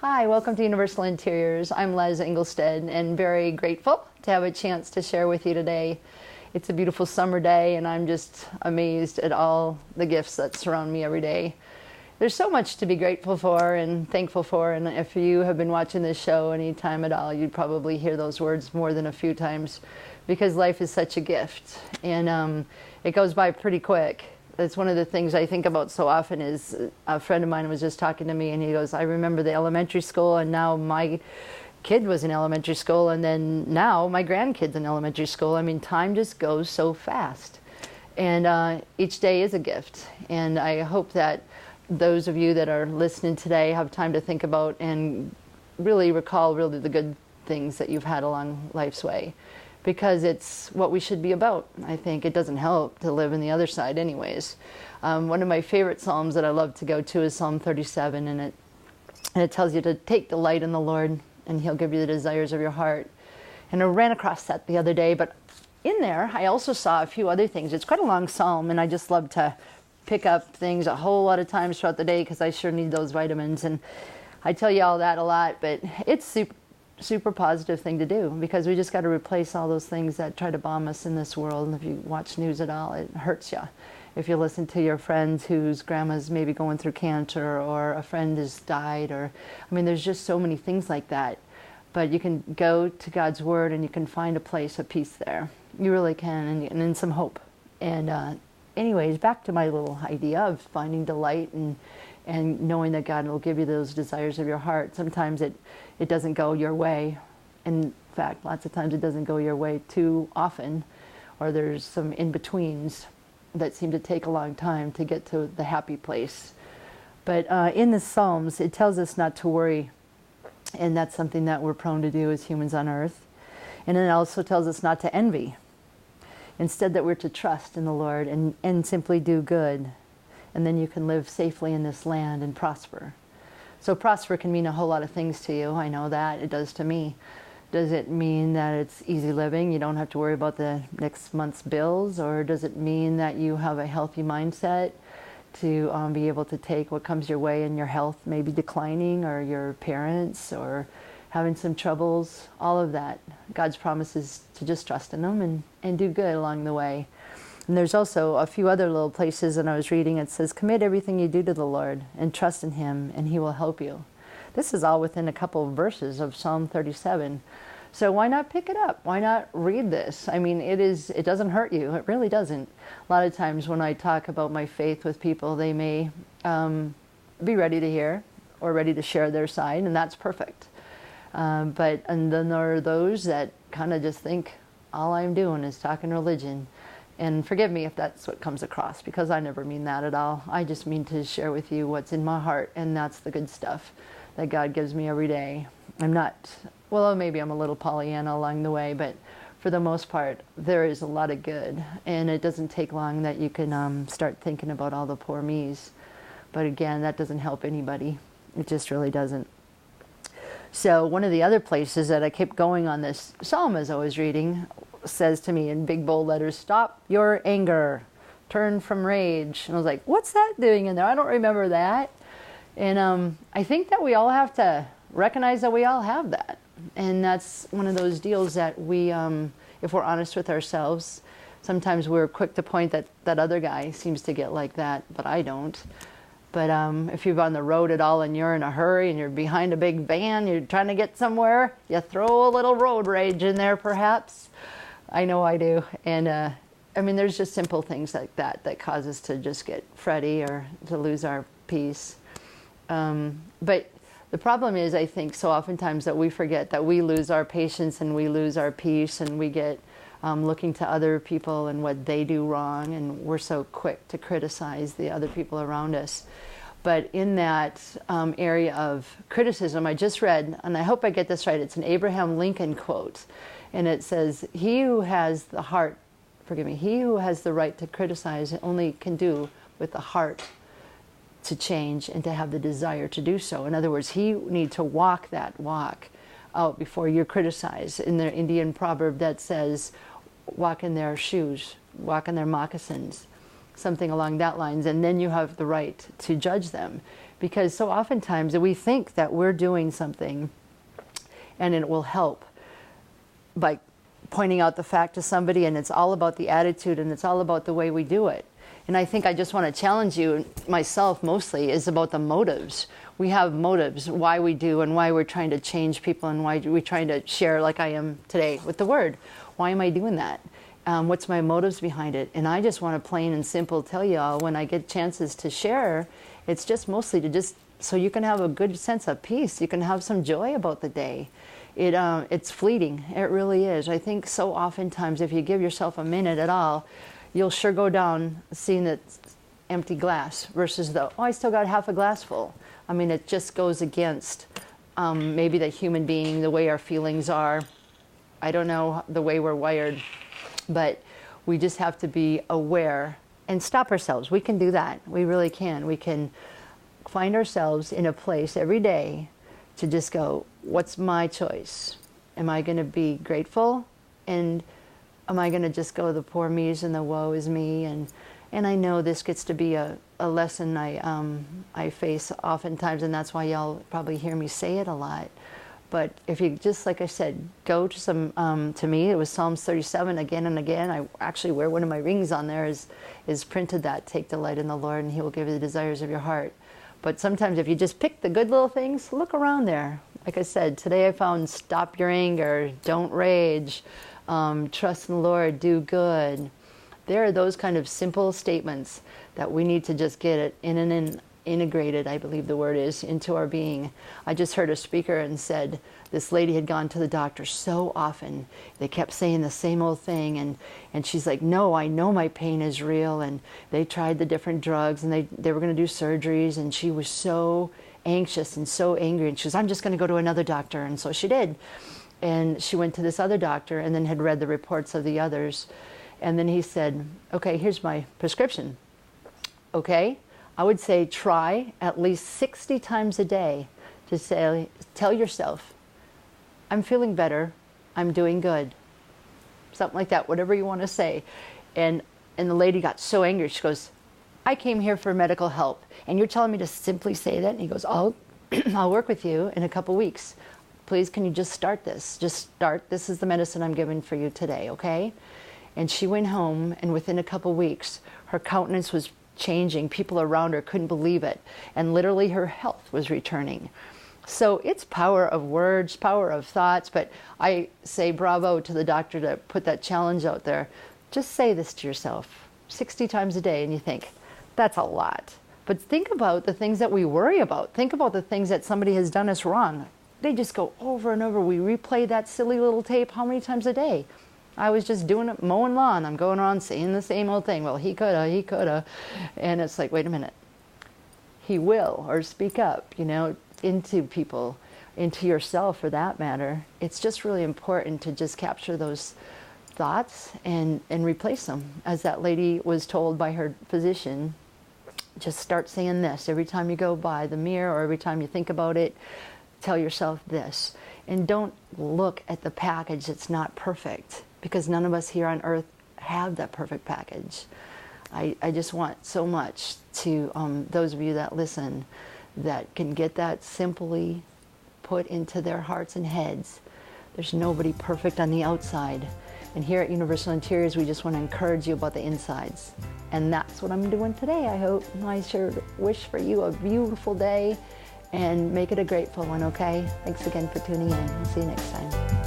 Hi, welcome to Universal Interiors. I'm Les Engelstead and very grateful to have a chance to share with you today. It's a beautiful summer day and I'm just amazed at all the gifts that surround me every day. There's so much to be grateful for and thankful for, and if you have been watching this show any time at all, you'd probably hear those words more than a few times because life is such a gift and it goes by pretty quick. That's one of the things I think about so often. Is a friend of mine was just talking to me and he goes, I remember the elementary school and now my kid was in elementary school and then now my grandkid's in elementary school. I mean, time just goes so fast and each day is a gift, and I hope that those of you that are listening today have time to think about and really recall really the good things that you've had along life's way, because it's what we should be about. I think it doesn't help to live in the other side anyways. One of my favorite Psalms that I love to go to is Psalm 37, and it tells you to take delight in the Lord and He'll give you the desires of your heart. And I ran across that the other day, but in there I also saw a few other things. It's quite a long Psalm and I just love to pick up things a whole lot of times throughout the day because I sure need those vitamins, and I tell you all that a lot, but it's super positive thing to do because we just got to replace all those things that try to bomb us in this world. And if you watch news at all, it hurts you. If you listen to your friends whose grandma's maybe going through cancer or a friend has died, or I mean there's just so many things like that, but you can go to God's Word and you can find a place of peace there. You really can, and in some hope. And anyways, back to my little idea of finding delight and knowing that God will give you those desires of your heart. Sometimes it doesn't go your way. In fact, lots of times it doesn't go your way too often, or there's some in-betweens that seem to take a long time to get to the happy place. But in the Psalms, it tells us not to worry, and that's something that we're prone to do as humans on earth. And it also tells us not to envy. Instead, that we're to trust in the Lord and simply do good. And then you can live safely in this land and prosper. So prosper can mean a whole lot of things to you. I know that. It does to me. Does it mean that it's easy living? You don't have to worry about the next month's bills? Or does it mean that you have a healthy mindset to be able to take what comes your way, and your health maybe declining, or your parents, or having some troubles? All of that. God's promise is to just trust in Him and do good along the way. And there's also a few other little places, and I was reading, it says, commit everything you do to the Lord and trust in Him and He will help you. This is all within a couple of verses of Psalm 37. So why not pick it up? Why not read this? I mean, it doesn't hurt you. It really doesn't. A lot of times when I talk about my faith with people, they may be ready to hear or ready to share their side, and that's perfect. And then there are those that kind of just think all I'm doing is talking religion. And forgive me if that's what comes across, because I never mean that at all. I just mean to share with you what's in my heart, and that's the good stuff that God gives me every day. I'm not, well, maybe I'm a little Pollyanna along the way, but for the most part, there is a lot of good. And it doesn't take long that you can start thinking about all the poor me's. But again, that doesn't help anybody. It just really doesn't. So one of the other places that I kept going on this psalm as I was reading says to me in big bold letters, stop your anger, turn from rage. And I was like, what's that doing in there? I don't remember that. And I think that we all have to recognize that we all have that. And that's one of those deals that we, if we're honest with ourselves, sometimes we're quick to point that that other guy seems to get like that, but I don't. But if you're on the road at all and you're in a hurry and you're behind a big van, you're trying to get somewhere, you throw a little road rage in there perhaps. I know I do. And I mean, there's just simple things like that that cause us to just get fretty or to lose our peace. But the problem is, I think, so oftentimes that we forget that we lose our patience and we lose our peace, and we get looking to other people and what they do wrong, and we're so quick to criticize the other people around us. But in that area of criticism, I just read, and I hope I get this right, it's an Abraham Lincoln quote, and it says, he who has the heart, forgive me, he who has the right to criticize only can do with the heart to change and to have the desire to do so. In other words, he need to walk that walk out before you criticize. In the Indian proverb that says, walk in their shoes, walk in their moccasins, something along that lines, and then you have the right to judge them. Because so oftentimes we think that we're doing something and it will help by pointing out the fact to somebody, and it's all about the attitude and it's all about the way we do it. And I think I just want to challenge you, myself mostly, is about the motives. We have motives, why we do and why we're trying to change people and why we're trying to share like I am today with the Word. Why am I doing that? What's my motives behind it? And I just want to plain and simple tell you all, when I get chances to share, it's just mostly to just so you can have a good sense of peace. You can have some joy about the day. It's fleeting. It really is. I think so oftentimes if you give yourself a minute at all, you'll sure go down seeing that empty glass versus the, oh, I still got half a glass full. I mean, it just goes against maybe the human being, the way our feelings are. I don't know the way we're wired, but we just have to be aware and stop ourselves. We can do that. We really can. We can find ourselves in a place every day to just go, what's my choice? Am I going to be grateful? And am I going to just go the poor me's and the woe is me? And I know this gets to be a lesson I face oftentimes, and that's why y'all probably hear me say it a lot. But if you just, like I said, go to some, to me, it was Psalms 37 again and again. I actually wear one of my rings on there is printed that, take delight in the Lord and He will give you the desires of your heart. But sometimes if you just pick the good little things, look around there. Like I said, today I found stop your anger, don't rage, trust in the Lord, do good. There are those kind of simple statements that we need to just get it in and integrated, I believe the word is, into our being. I just heard a speaker and said this lady had gone to the doctor so often. They kept saying the same old thing, and she's like, no, I know my pain is real, and they tried the different drugs, and they were going to do surgeries, and she was so anxious and so angry, and she was, I'm just going to go to another doctor, and so she did. And she went to this other doctor and then had read the reports of the others, and then he said, okay, here's my prescription. Okay? I would say try at least 60 times a day to say, tell yourself, I'm feeling better, I'm doing good. Something like that, whatever you want to say. And the lady got so angry, she goes, I came here for medical help, and you're telling me to simply say that? And he goes, I'll work with you in a couple weeks. Please, can you just start this? Just start, this is the medicine I'm giving for you today, okay? And she went home, and within a couple weeks, her countenance was changing. People around her couldn't believe it. And literally her health was returning. So it's power of words, power of thoughts, but I say bravo to the doctor to put that challenge out there. Just say this to yourself 60 times a day and you think, that's a lot. But think about the things that we worry about. Think about the things that somebody has done us wrong. They just go over and over. We replay that silly little tape how many times a day? I was just doing it, mowing lawn. I'm going around saying the same old thing. Well, he coulda. And it's like, wait a minute. He will, or speak up, into people, into yourself for that matter. It's just really important to just capture those thoughts and replace them. As that lady was told by her physician, just start saying this. Every time you go by the mirror or every time you think about it, tell yourself this. And don't look at the package that's not perfect, because none of us here on earth have that perfect package. I just want so much to those of you that listen that can get that simply put into their hearts and heads. There's nobody perfect on the outside. And here at Universal Interiors, we just want to encourage you about the insides. And that's what I'm doing today, I hope. I sure wish for you a beautiful day and make it a grateful one, okay? Thanks again for tuning in. I'll see you next time.